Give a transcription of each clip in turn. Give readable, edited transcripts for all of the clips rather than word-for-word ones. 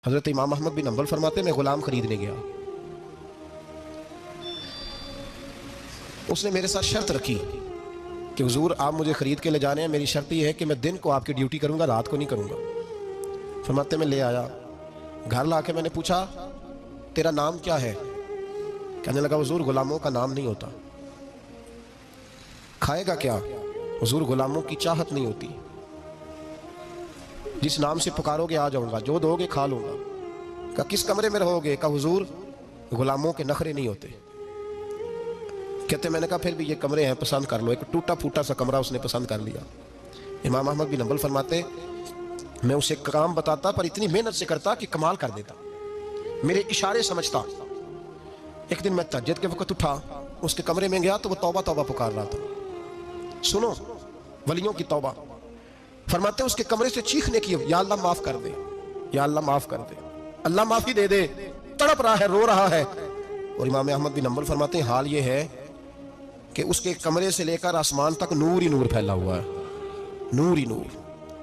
हजरत इमाम अहमद बिन हंबल फरमाते मैं गुलाम खरीदने गया, उसने मेरे साथ शर्त रखी कि हुजूर आप मुझे खरीद के ले जा रहे हैं, मेरी शर्त यह है कि मैं दिन को आपकी ड्यूटी करूंगा, रात को नहीं करूंगा। फरमाते मैं ले आया, घर ला के मैंने पूछा तेरा नाम क्या है? कहने लगा हुजूर गुलामों का नाम नहीं होता। खाएगा क्या? हुजूर गुलामों की चाहत नहीं होती, जिस नाम से पुकारोगे आ जाऊंगा, जो दोगे खा लूंगा। कहा किस कमरे में रहोगे? कहा हुजूर गुलामों के नखरे नहीं होते। कहते मैंने कहा फिर भी ये कमरे हैं, पसंद कर लो। एक टूटा फूटा सा कमरा उसने पसंद कर लिया। इमाम अहमद बिन हंबल फरमाते मैं उसे काम बताता पर इतनी मेहनत से करता कि कमाल कर देता, मेरे इशारे समझता। एक दिन मैं तहज्जुद के वक्त उठा, उसके कमरे में गया तो वो तौबा तौबा पुकार रहा था। सुनो वलियों की तौबा। फरमाते उसके कमरे से चीखने की, या अल्लाह माफ कर दे, या अल्लाह माफ कर दे, अल्लाह माफी दे दे। तड़प रहा है, रो रहा है। और इमाम अहमद बिन हंबल फरमाते हैं हाल ये है कि उसके कमरे से लेकर आसमान तक नूर ही नूर फैला हुआ है, नूर ही नूर।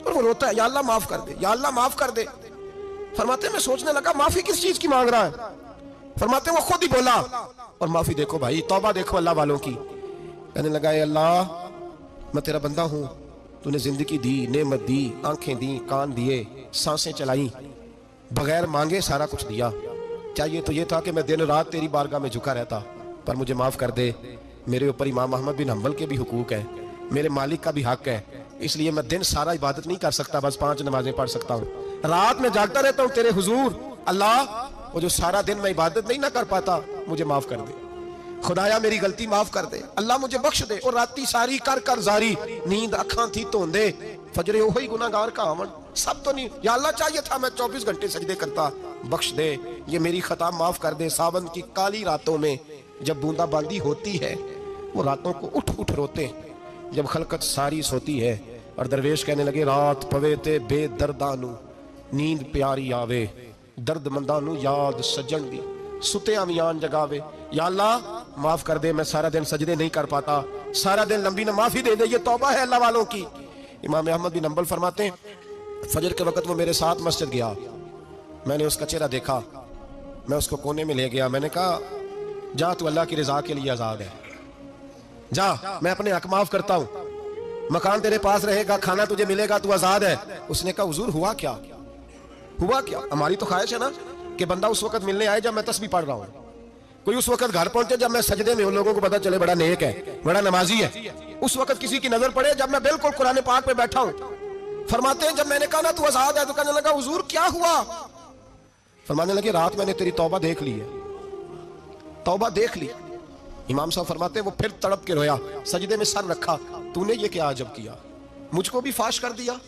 और वो रोता है या अल्लाह माफ कर दे, या अल्लाह माफ कर दे। फरमाते मैं सोचने लगा माफी किस चीज की मांग रहा है। फरमाते वो खुद ही बोला, और माफी देखो भाई, तौबा देखो अल्लाह वालों की। कहने लगा अल्लाह मैं तेरा बंदा हूं, तूने जिंदगी दी, नेमत दी, आंखें दी, कान दिए, सांसें चलाई, बगैर मांगे सारा कुछ दिया। चाहिए तो ये था कि मैं दिन रात तेरी बारगाह में झुका रहता, पर मुझे माफ कर दे। मेरे ऊपर इमाम अहमद बिन हंबल के भी हुकूक है, मेरे मालिक का भी हक है, इसलिए मैं दिन सारा इबादत नहीं कर सकता, बस 5 नमाजें पढ़ सकता हूँ। रात में जागता रहता हूँ तेरे हुजूर। अल्लाह वो जो सारा दिन मैं इबादत नहीं ना कर पाता, मुझे माफ कर दे। खुदाया मेरी गलती माफ कर दे, अल्लाह मुझे बख्श दे। और राती सारी कर कर जारी, नींद अखा थी धोंदे, फजरे वही गुनाहगार का आवन। सब तो नहीं, या अल्लाह चाहिए था मैं 24 घंटे सजदे करता, बख्श दे, ये मेरी खता माफ कर दे। सावन की काली रातों में जब बूंदाबांदी होती है, वो रातों को उठ उठ रोते, जब खलकत सारी सोती है। और दरवेश कहने लगे रात पवे ते बेदर्दानू, नींद प्यारी आवे, दर्द मंदानू याद सजन दी, सुते अमियान जगावे। या अल्लाह माफ कर दे, मैं सारा दिन सजदे नहीं कर पाता, सारा दिन लंबी न माफी दे दे, ये तौबा है अल्लाह वालों की। इमाम अहमद बिन हंबल फरमाते हैं फजर के वक्त वो मेरे साथ मस्जिद गया, मैंने उसका चेहरा देखा, मैं उसको कोने में ले गया, मैंने कहा जा तू अल्लाह की रजा के लिए आजाद है, जा मैं अपने हक माफ करता हूं, मकान तेरे पास रहेगा, खाना तुझे मिलेगा, तू आजाद है। उसने कहा हुजूर हुआ क्या, हुआ क्या? हमारी तो ख्वाहिश है ना कि बंदा उस वक्त मिलने आए जब मैं तस्बीह पढ़ रहा हूं, कोई उस वक्त घर पहुंचे जब मैं सजदे में, उन लोगों को पता चले बड़ा नेक है, बड़ा नमाजी है। उस वक्त किसी की नजर पड़े जब मैं बिल्कुल कुरान पाक पे बैठा हूं। फरमाते हैं जब मैंने कहा ना तू आजाद है, तो कहने लगा हुजूर क्या हुआ? फरमाने लगे रात मैंने तेरी तौबा देख ली है, तौबा देख ली। इमाम साहब फरमाते वो फिर तड़प के रोया, सजदे में सर रखा, तूने ये क्या अजब किया, मुझको भी फाश कर दिया,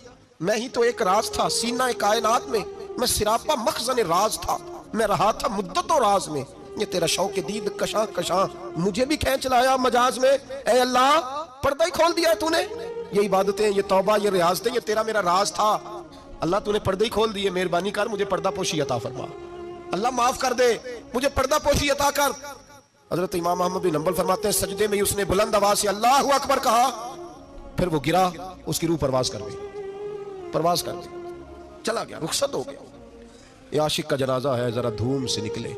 मैं ही तो एक राज था सीना कायनात में, मैं सिरापा मखजन राज था, मैं रहा था मुद्दतों राज में, ये तेरा शौक दीद कशा कशा मुझे भी खींच लाया मजाज में। ए अल्लाह पर्दा ही खोल दिया तूने, ये इबादतें, ये तौबा, ये रियाजतें, ये तेरा मेरा राज था, अल्लाह तूने पर्दे ही खोल दिए, मेहरबानी कर मुझे पर्दा पोशी अता फरमा, अल्लाह माफ कर दे, मुझे पर्दा पोशी अता कर। हजरत इमाम अहमद बिन हंबल फरमाते हैं सजदे में ही उसने बुलंद आवाज से अल्लाहु अकबर कहा, फिर वो गिरा, उसकी रूह परवाज कर गई, परवाज कर गई, चला गया, रुखसत हो गया। ये आशिक का जनाजा है, जरा धूम से निकले,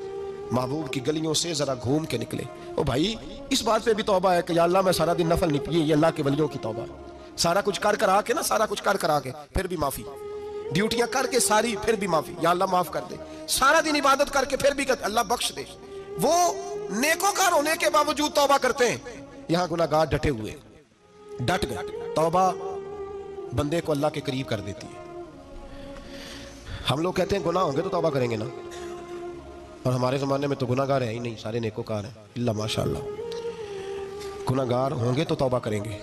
महबूब की गलियों से जरा घूम के निकले। ओ भाई इस बात पे भी तौबा है कि या अल्लाह मैं सारा दिन नफल नहीं पिए, ये अल्लाह के वलियों की तौबा है। सारा कुछ कर कर आके ना, सारा कुछ कर कर आके फिर भी माफी, ड्यूटियां करके सारी फिर भी माफी, या अल्लाह माफ कर दे। सारा दिन इबादत करके फिर भी कहते अल्लाह बख्श दे। वो नेकोकार होने के बावजूद तौबा करते हैं, यहां गुनाहगार डटे हुए, डट गए। तौबा बंदे को अल्लाह के करीब कर देती है। हम लोग कहते हैं गुनाह होंगे तो तौबा करेंगे ना, और हमारे ज़माने में तो गुनाहगार है ही नहीं, सारे नेकोकार हैं, इल्ला माशाअल्लाह। गुनाहगार होंगे तो तौबा करेंगे।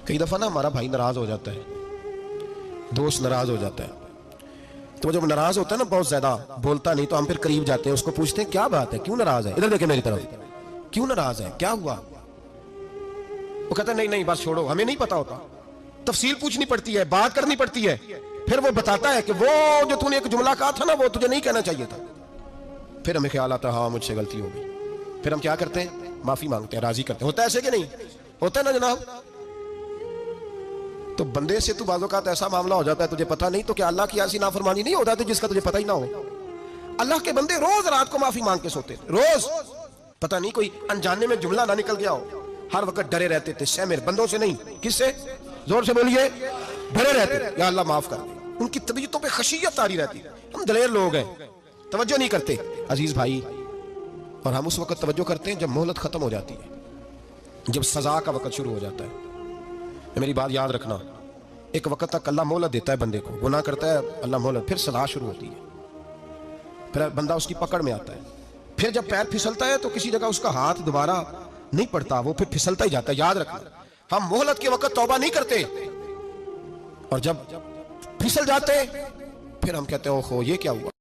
कई दफ़ा ना हमारा भाई नाराज़ हो जाता है, दोस्त नाराज़ हो जाता है, तो जब नाराज़ होता है ना बहुत ज़्यादा बोलता नहीं, तो हम फिर करीब जाते हैं, उसको पूछते हैं क्या बात है, क्यों नाराज़ है, इधर देखे मेरी तरफ, क्यों नाराज़ है, क्या हुआ? वो कहता है नहीं नहीं बस छोड़ो, हमें नहीं पता होता, तफसील पूछनी पड़ती है, बात करनी पड़ती है। फिर वो बताता है कि वो जो तूने एक जुमला कहा था ना, वो तुझे नहीं कहना चाहिए था। फिर हमें ख्याल आता है हाँ मुझसे गलती हो गई, फिर हम क्या करते हैं, माफी मांगते हैं, राजी करते हैं। होता है ऐसे कि नहीं होता है ना जनाब? तो बंदे से तू बाज़ों का ऐसा मामला हो जाता है तुझे पता नहीं, तो क्या अल्लाह की ऐसी नाफरमानी नहीं हो जाती जिसका तुझे पता ही ना हो? अल्लाह के बंदे रोज रात को माफी मांग के सोते थे, रोज। पता नहीं कोई अनजाने में जुमला ना निकल गया हो, हर वक्त डरे रहते थे। सहमेर बंदों से नहीं, किससे? जोर से बोलिए। डरे रहते, या अल्लाह माफ कर दे। उनकी तबीयतों पे खशियत तारी रहती। हम दलेर लोग हैं, तवज्जो नहीं करते अजीज भाई। और हम उस वक्त तवज्जो करते हैं जब मोहलत खत्म हो जाती है, जब सजा का वक्त शुरू हो जाता है। मेरी बात याद रखना, एक वक्त तक अल्लाह मोहलत देता है बंदे को, गुनाह करता है अल्लाह मोहलत, फिर सजा शुरू होती है, फिर बंदा उसकी पकड़ में आता है। फिर जब पैर फिसलता है तो किसी जगह उसका हाथ दोबारा नहीं पड़ता, वो फिर फिसलता ही जाता है। याद रखना, हम मोहलत के वक्त तौबा नहीं करते, और जब फिसल जाते फिर हम कहते हैं ओहो ये क्या हुआ।